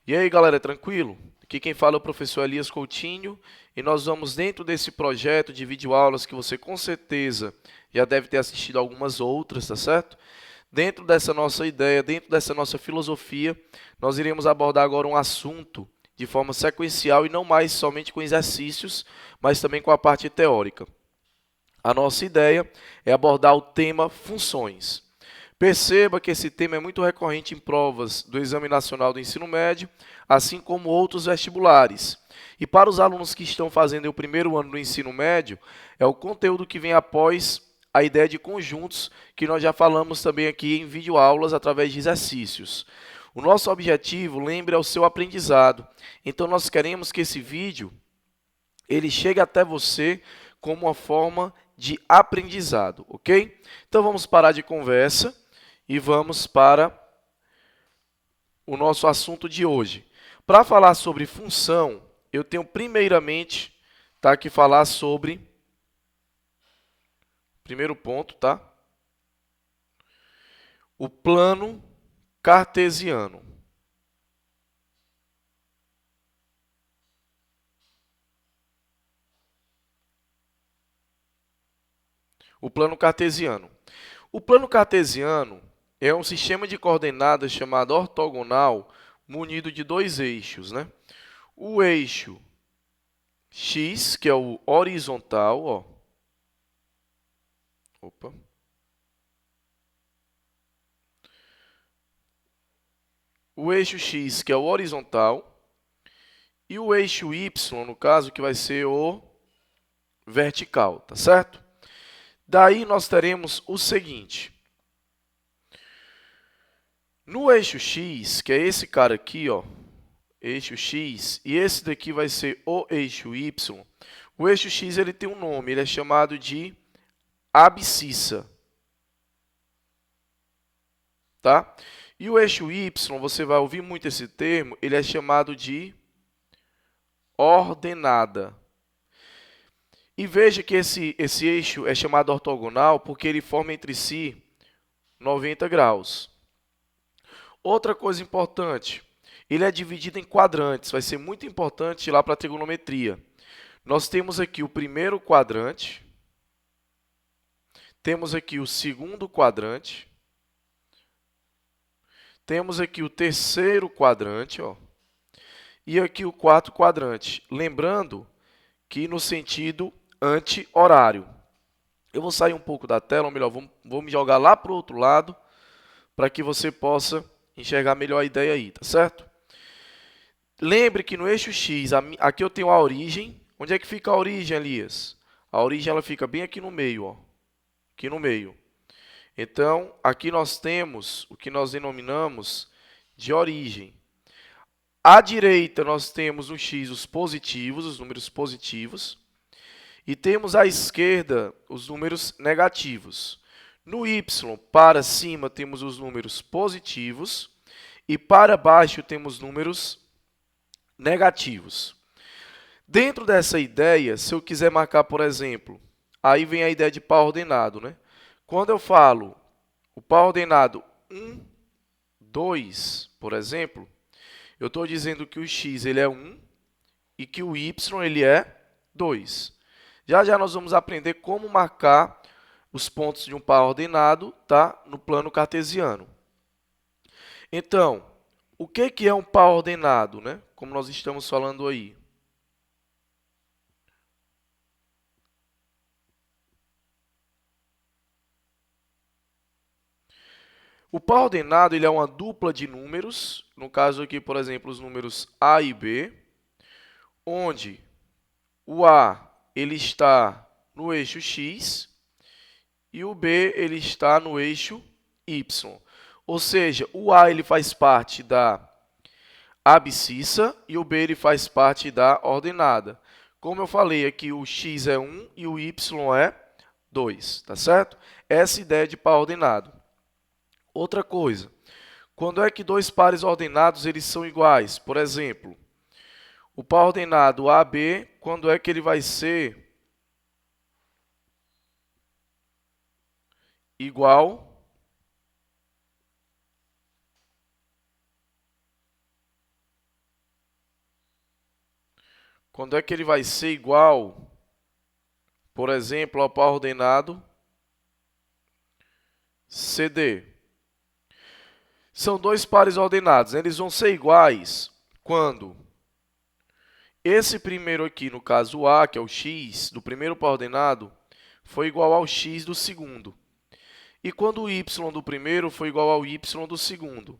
E aí, galera, tranquilo? Aqui quem fala é o professor Elias Coutinho e nós vamos dentro desse projeto de videoaulas que você com certeza já deve ter assistido algumas outras, tá certo? Dentro dessa nossa ideia, dentro dessa nossa filosofia, nós iremos abordar agora um assunto de forma sequencial e não mais somente com exercícios, mas também com a parte teórica. A nossa ideia é abordar o tema funções. Perceba que esse tema é muito recorrente em provas do Exame Nacional do Ensino Médio, assim como outros vestibulares. E para os alunos que estão fazendo o primeiro ano do ensino médio, é o conteúdo que vem após a ideia de conjuntos, que nós já falamos também aqui em videoaulas através de exercícios. O nosso objetivo, lembre, é o seu aprendizado. Então nós queremos que esse vídeo ele chegue até você como uma forma de aprendizado, ok? Então vamos parar de conversa e vamos para o nosso assunto de hoje. Para falar sobre função, eu tenho primeiramente que falar sobre, primeiro ponto, tá? O plano cartesiano. O plano cartesiano. O plano cartesiano é um sistema de coordenadas chamado ortogonal munido de dois eixos, né? O eixo x, que é o horizontal, ó. Opa. O eixo x, que é o horizontal, e o eixo y, no caso, que vai ser o vertical, tá certo? Daí nós teremos o seguinte. No eixo x, que é esse cara aqui, ó, eixo x, e esse daqui vai ser o eixo y. O eixo x ele tem um nome, ele é chamado de abscissa, tá? E o eixo y, você vai ouvir muito esse termo, ele é chamado de ordenada. E veja que esse eixo é chamado ortogonal porque ele forma entre si 90 graus. Outra coisa importante, ele é dividido em quadrantes, vai ser muito importante lá para a trigonometria. Nós temos aqui o primeiro quadrante, temos aqui o segundo quadrante, temos aqui o terceiro quadrante, ó, e aqui o quarto quadrante. Lembrando que no sentido anti-horário. Eu vou sair um pouco da tela, ou melhor, vou me jogar lá para o outro lado, para que você possa enxergar melhor a ideia aí, tá certo? Lembre que no eixo X, aqui eu tenho a origem. Onde é que fica a origem, Elias? A origem ela fica bem aqui no meio, ó. Aqui no meio. Então, aqui nós temos o que nós denominamos de origem. À direita, nós temos no X os positivos, os números positivos. E temos à esquerda os números negativos. No Y, para cima, temos os números positivos. E para baixo, temos números negativos. Dentro dessa ideia, se eu quiser marcar, por exemplo, aí vem a ideia de par ordenado, né? Quando eu falo o par ordenado 1, 2, por exemplo, eu estou dizendo que o x ele é 1 e que o y ele é 2. Já já nós vamos aprender como marcar os pontos de um par ordenado, tá? No plano cartesiano. Então, o que é um par ordenado, né? Como nós estamos falando aí. O par ordenado ele é uma dupla de números, no caso aqui, por exemplo, os números A e B, onde o A ele está no eixo X e o B ele está no eixo Y. Ou seja, o A ele faz parte da abscissa e o B ele faz parte da ordenada. Como eu falei aqui, o X é 1 e o Y é 2, tá certo? Essa ideia de par ordenado. Outra coisa, quando é que dois pares ordenados eles são iguais? Por exemplo, o par ordenado AB, quando é que ele vai ser igual quando é que ele vai ser igual, por exemplo, ao par ordenado CD? São dois pares ordenados, eles vão ser iguais quando esse primeiro aqui, no caso A, que é o x do primeiro par ordenado, foi igual ao x do segundo. E quando o y do primeiro foi igual ao y do segundo.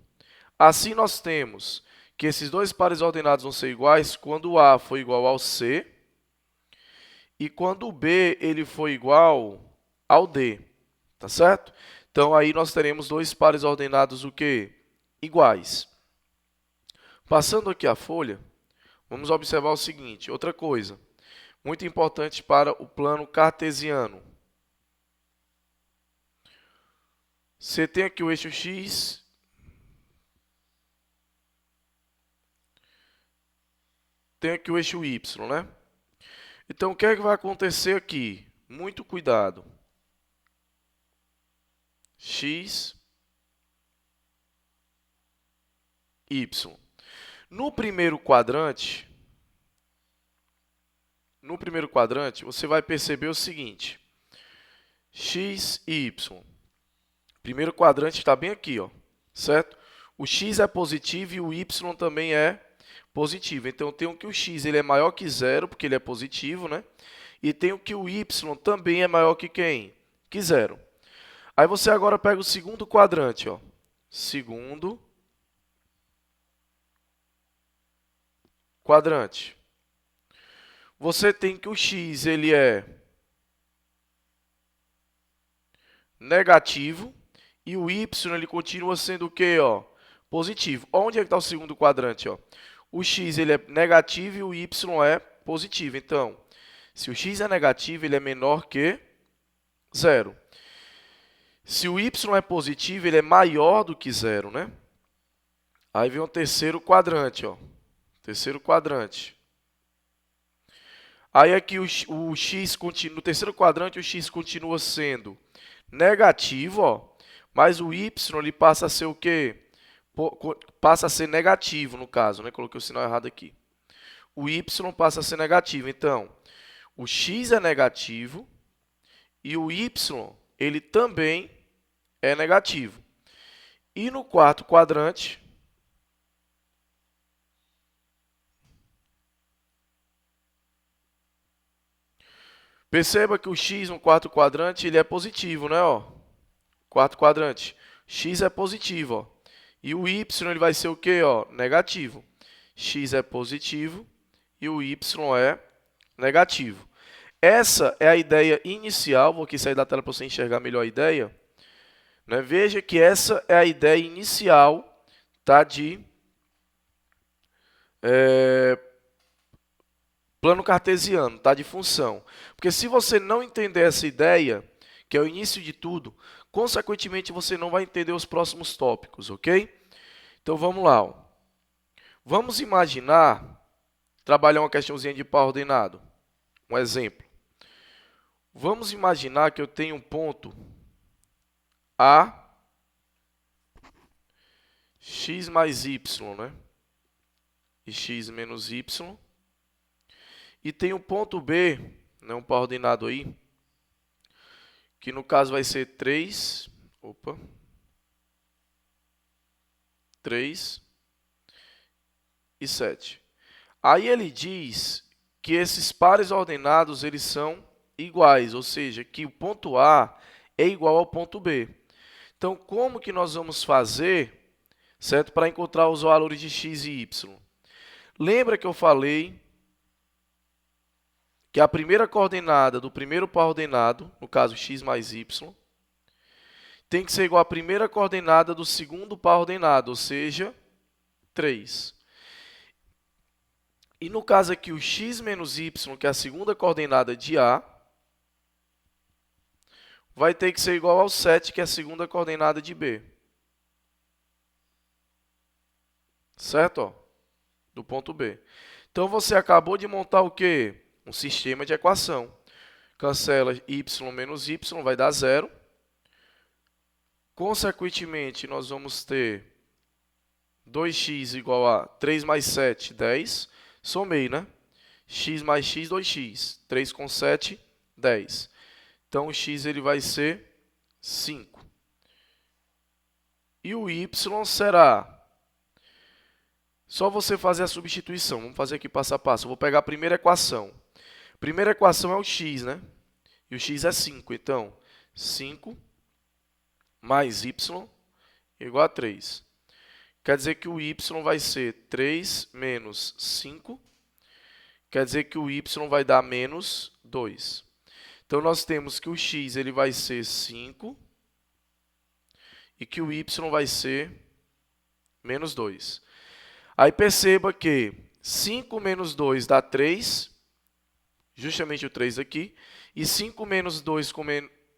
Assim, nós temos que esses dois pares ordenados vão ser iguais quando o A foi igual ao C e quando o B ele foi igual ao D. Tá certo? Então, aí nós teremos dois pares ordenados o quê? Iguais. Passando aqui a folha, vamos observar o seguinte, outra coisa, muito importante para o plano cartesiano. Você tem aqui o eixo x, tem aqui o eixo y, né? Então, o que é que vai acontecer aqui? Muito cuidado. X, y. No primeiro quadrante, você vai perceber o seguinte, x e y. Primeiro quadrante está bem aqui, ó, certo? O x é positivo e o y também é positivo. Então, eu tenho que o x ele é maior que zero, porque ele é positivo, né? E tenho que o y também é maior que quem? Que zero. Aí você agora pega o segundo quadrante, ó. Segundo quadrante. Você tem que o x ele é negativo e o y ele continua sendo o quê, ó? Positivo. Onde é que está o segundo quadrante, ó? O x ele é negativo e o y é positivo. Então, se o x é negativo, ele é menor que zero. Se o y é positivo, ele é maior do que zero, né? Aí vem o terceiro quadrante, ó. Terceiro quadrante. Aí aqui o x continua, no terceiro quadrante o x continua sendo negativo, ó, mas o y ele passa a ser o quê? Passa a ser negativo no caso, né? Coloquei o sinal errado aqui. O y passa a ser negativo. Então, o x é negativo e o y ele também é negativo. E no quarto quadrante, perceba que o x no quarto quadrante ele é positivo, né? Ó, quarto quadrante, x é positivo, ó. E o y ele vai ser o quê? Ó, negativo. X é positivo e o y é negativo. Essa é a ideia inicial. Vou aqui sair da tela para você enxergar melhor a ideia. Né? Veja que essa é a ideia inicial, tá, de plano cartesiano, tá, de função. Porque se você não entender essa ideia, que é o início de tudo, consequentemente você não vai entender os próximos tópicos, ok? Então vamos lá. Ó. Vamos imaginar, trabalhar uma questãozinha de par ordenado. Um exemplo. Vamos imaginar que eu tenho um ponto A, x mais y, né? E x menos y. E tem um ponto B, né? Um par ordenado aí, que no caso vai ser 3 e 7. Aí ele diz que esses pares ordenados eles são iguais, ou seja, que o ponto A é igual ao ponto B. Então, como que nós vamos fazer, certo, para encontrar os valores de x e y? Lembra que eu falei que a primeira coordenada do primeiro par ordenado, no caso x mais y, tem que ser igual à primeira coordenada do segundo par ordenado, ou seja, 3. E no caso aqui, o x menos y, que é a segunda coordenada de A, vai ter que ser igual ao 7, que é a segunda coordenada de B. Certo? Ó, do ponto B. Então, você acabou de montar o quê? Um sistema de equação. Cancela y menos y, vai dar 0. Consequentemente, nós vamos ter 2x igual a 3 mais 7, 10. Somei, né? x mais x, 2x. 3 com 7, 10. Então, o x ele vai ser 5. E o y será... Só você fazer a substituição. Vamos fazer aqui passo a passo. Eu vou pegar a primeira equação. A primeira equação é o x, né? E o x é 5. Então, 5 mais y igual a 3. Quer dizer que o y vai ser 3 menos 5. Quer dizer que o y vai dar menos 2. Então, nós temos que o x ele vai ser 5 e que o y vai ser menos 2. Aí perceba que 5 menos 2 dá 3, justamente o 3 aqui, e 5 menos 2 com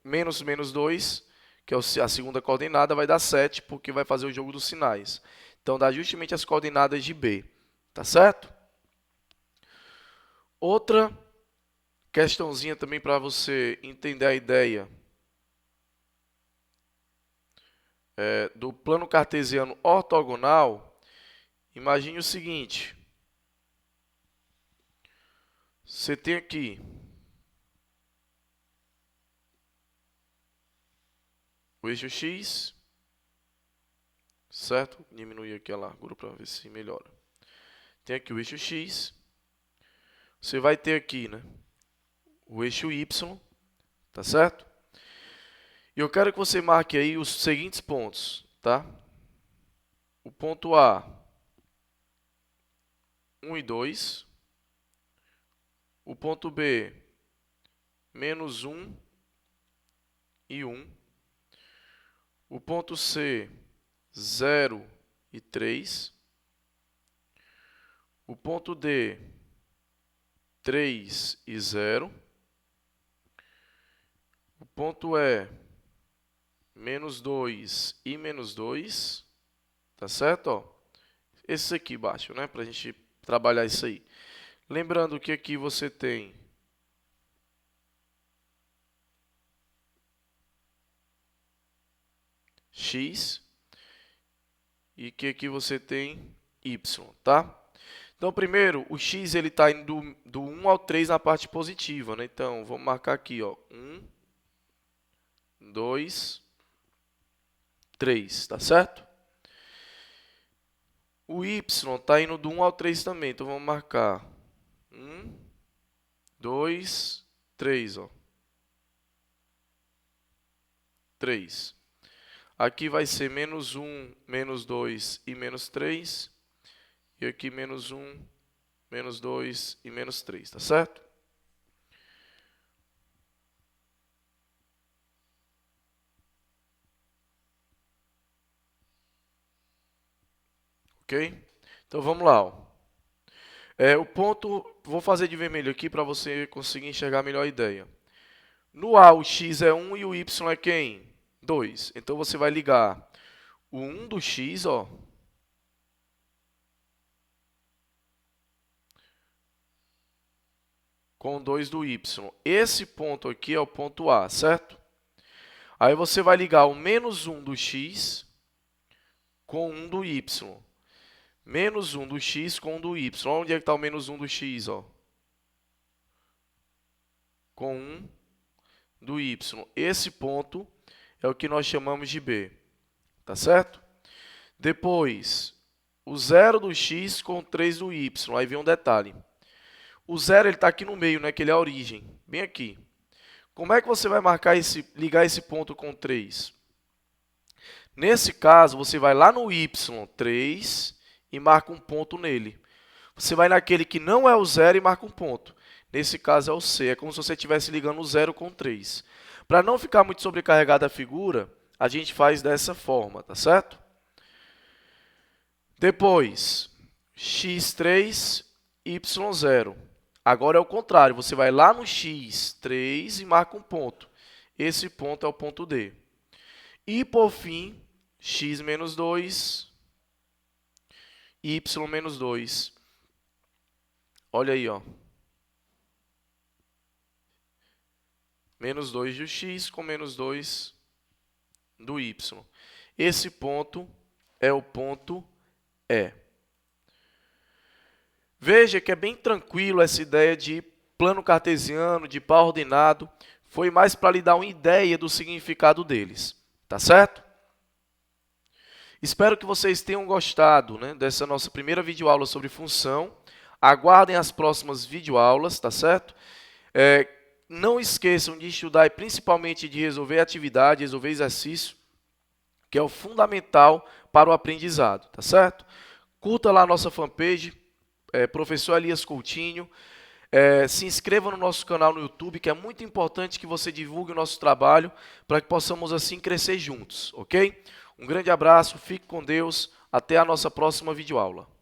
menos 2, que é a segunda coordenada, vai dar 7, porque vai fazer o jogo dos sinais. Então, dá justamente as coordenadas de B, tá certo? Outra questãozinha também para você entender a ideia do plano cartesiano ortogonal. Imagine o seguinte. Você tem aqui o eixo x, certo? Diminuir aqui a largura para ver se melhora. Tem aqui o eixo x. Você vai ter aqui, né, o eixo y, tá certo? E eu quero que você marque aí os seguintes pontos, tá? O ponto A, 1 e 2. O ponto B, menos 1 e 1. O ponto C, 0 e 3. O ponto D, 3 e 0. O ponto E, menos 2 e menos 2. Tá certo? Ó, esse aqui embaixo, né? Para a gente trabalhar isso aí. Lembrando que aqui você tem x e que aqui você tem y, tá? Então, primeiro, o x ele está indo do 1 ao 3 na parte positiva, né? Então, vamos marcar aqui, ó, 1, 2, 3, tá certo? O y está indo do 1 ao 3 também, então vamos marcar 1, 2, 3, ó. 3. Aqui vai ser menos 1, menos 2 e menos 3. E aqui menos 1, menos 2 e menos 3, tá certo? Ok? Então vamos lá, ó. O ponto, vou fazer de vermelho aqui para você conseguir enxergar melhor a ideia. No A, o x é 1 e o y é quem? 2. Então, você vai ligar o 1 do x, ó, com o 2 do y. Esse ponto aqui é o ponto A, certo? Aí, você vai ligar o menos 1 do x com 1 do y. Menos 1 do x com 1 do y. Onde é que está o menos 1 do x? Ó? Com 1 do y. Esse ponto é o que nós chamamos de B. Tá certo? Depois, o 0 do x com 3 do y. Aí vem um detalhe. O 0 está aqui no meio, né, que ele é a origem. Bem aqui. Como é que você vai ligar esse ponto com 3? Nesse caso, você vai lá no y, 3, e marca um ponto nele. Você vai naquele que não é o 0 e marca um ponto. Nesse caso é o C. É como se você estivesse ligando o 0 com 3. Para não ficar muito sobrecarregada a figura, a gente faz dessa forma, tá certo? Depois, x3, y0. Agora é o contrário. Você vai lá no x3 e marca um ponto. Esse ponto é o ponto D. E, por fim, x menos 2, y menos 2. Olha aí, ó. Menos 2 do x com menos 2 do y. Esse ponto é o ponto E. Veja que é bem tranquilo essa ideia de plano cartesiano, de par ordenado, foi mais para lhe dar uma ideia do significado deles, tá certo? Espero que vocês tenham gostado, né, dessa nossa primeira videoaula sobre função. Aguardem as próximas videoaulas, tá certo? Não esqueçam de estudar e principalmente de resolver atividade, resolver exercício, que é o fundamental para o aprendizado, tá certo? Curta lá a nossa fanpage, Professor Elias Coutinho. Se inscreva no nosso canal no YouTube, que é muito importante que você divulgue o nosso trabalho para que possamos assim crescer juntos, ok? Um grande abraço, fique com Deus, até a nossa próxima videoaula.